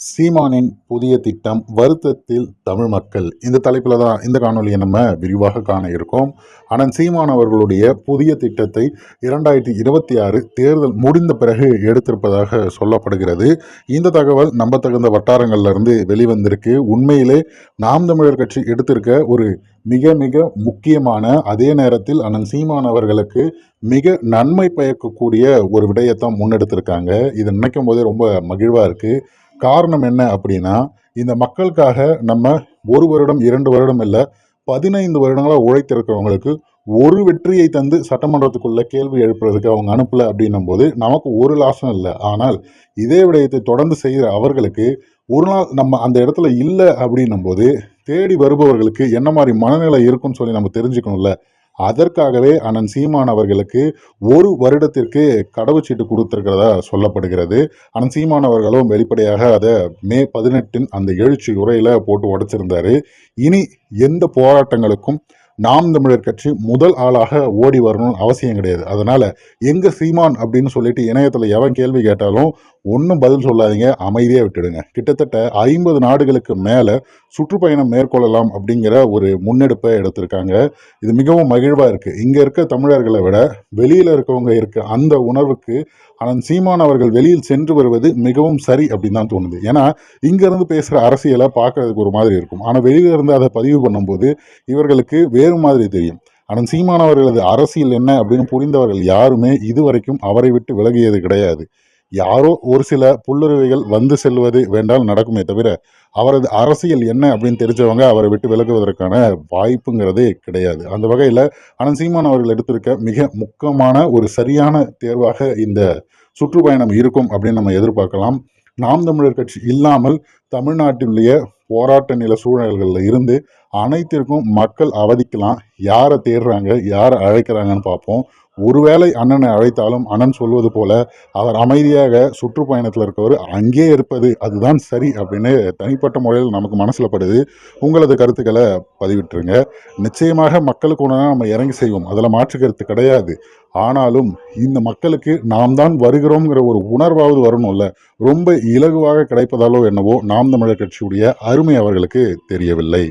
சீமானின் புதிய திட்டம் வருத்தத்தில் தமிழ் மக்கள் இந்த தலைப்பில் தான் இந்த காணொலியை நம்ம விரிவாக காண இருக்கோம். ஆனால் சீமான் அவர்களுடைய புதிய திட்டத்தை 2026 தேர்தல் முடிந்த பிறகு எடுத்திருப்பதாக சொல்லப்படுகிறது. இந்த தகவல் நம்பத்தகுந்த வட்டாரங்கள்ல வெளிவந்திருக்கு. உண்மையிலே நாம் தமிழர் கட்சி எடுத்திருக்க ஒரு மிக மிக முக்கியமான, அதே நேரத்தில் அண்ணன் சீமான் அவர்களுக்கு மிக நன்மை பயக்கக்கூடிய ஒரு விடயத்தை முன்னெடுத்திருக்காங்க. இதை நினைக்கும் போதே ரொம்ப மகிழ்வா இருக்கு. காரணம் என்ன அப்படின்னா, இந்த மக்களுக்காக நம்ம 1 வருடம் 2 வருடம் இல்லை, 15 வருடங்களாக உழைத்திருக்கிறவங்களுக்கு ஒரு வெற்றியை தந்து சட்டமன்றத்துக்குள்ள கேள்வி எழுப்புறதுக்கு அவங்க அனுப்பல அப்படின்னும் போது நமக்கு ஒரு லாசம் இல்லை. ஆனால் இதே விடயத்தை தொடர்ந்து செய்கிற அவர்களுக்கு ஒரு நாள் நம்ம அந்த இடத்துல இல்லை அப்படின்னும் போது தேடி வருபவர்களுக்கு என்ன மாதிரி மனநிலை இருக்குன்னு சொல்லி நம்ம தெரிஞ்சுக்கணும்ல. அதற்காகவே அண்ணன் சீமான் அவர்களுக்கு 1 வருடத்திற்கு கடவுச்சீட்டு கொடுத்திருக்கிறதா சொல்லப்படுகிறது. அண்ணன் சீமான் அவர்களும் வெளிப்படையாக அதை மே 18 அந்த எழுச்சி உரையில போட்டு உடைச்சிருந்தாரு. இனி எந்த போராட்டங்களுக்கும் நாம் தமிழர் கட்சி முதல் ஆளாக ஓடி வரணும்னு அவசியம் கிடையாது. அதனால எங்க சீமான் அப்படின்னு சொல்லிட்டு இணையத்துல எவன் கேள்வி கேட்டாலும் ஒன்றும் பதில் சொல்லாதீங்க, அமைதியா விட்டுடுங்க. கிட்டத்தட்ட 50 நாடுகளுக்கு மேல சுற்றுப்பயணம் மேற்கொள்ளலாம் அப்படிங்கிற ஒரு முன்னெடுப்பை எடுத்திருக்காங்க. இது மிகவும் மகிழ்வா இருக்கு. இங்க இருக்க தமிழர்களை விட வெளியில இருக்கவங்க இருக்க அந்த உணர்வுக்கு அண்ணன் சீமான் அவர்கள் வெளியில் சென்று வருவது மிகவும் சரி அப்படின்னு தான் தோணுது. ஏன்னா இங்க இருந்து பேசுற அரசியலை பார்க்கறதுக்கு ஒரு மாதிரி இருக்கும், ஆனா வெளியில இருந்து அதை பதிவு பண்ணும்போது இவர்களுக்கு வேறு மாதிரி தெரியும். அண்ணன் சீமான் அவர்களது அரசியல் என்ன அப்படின்னு புரிந்தவர்கள் யாருமே இதுவரைக்கும் அவரை விட்டு விலகியது கிடையாது. யாரோ ஒரு சில புல்லுருவிகள் வந்து செல்வது வேண்டால் நடக்குமே தவிர அவரது அரசியல் என்ன அப்படின்னு தெரிஞ்சவங்க அவரை விட்டு விலகுவதற்கான வாய்ப்புங்கிறதே கிடையாது. அந்த வகையில் அண்ணன் சீமான் அவர்கள் எடுத்திருக்க மிக முக்கியமான ஒரு சரியான தேர்வாக இந்த சுற்றுப்பயணம் இருக்கும் அப்படின்னு நம்ம எதிர்பார்க்கலாம். நாம் தமிழர் கட்சி இல்லாமல் தமிழ்நாட்டிலேயே போராட்ட நில சூழல்களில் இருந்து அனைத்திற்கும் மக்கள் அவதிக்கலாம். யாரை தேடுறாங்க, யாரை அழைக்கிறாங்கன்னு பார்ப்போம். ஒருவேளை அண்ணனை அழைத்தாலும் அண்ணன் சொல்வது போல அவர் அமைதியாக சுற்றுப்பயணத்தில் இருக்கவர் அங்கே இருப்பது அதுதான் சரி அப்படின்னு தனிப்பட்ட முறையில் நமக்கு மனசில் படுது. உங்களது கருத்துக்களை பதிவிட்டுருங்க. நிச்சயமாக மக்களுக்கு உடனே நம்ம இறங்கி செய்வோம், அதில் மாற்று கருத்து கிடையாது. ஆனாலும் இந்த மக்களுக்கு நாம் தான் வருகிறோங்கிற ஒரு உணர்வாவது வரணும்ல. ரொம்ப இலகுவாக கிடைப்பதாலோ என்னவோ நாம் தமிழர் கட்சியுடைய அருமை அவர்களுக்கு தெரியவில்லை.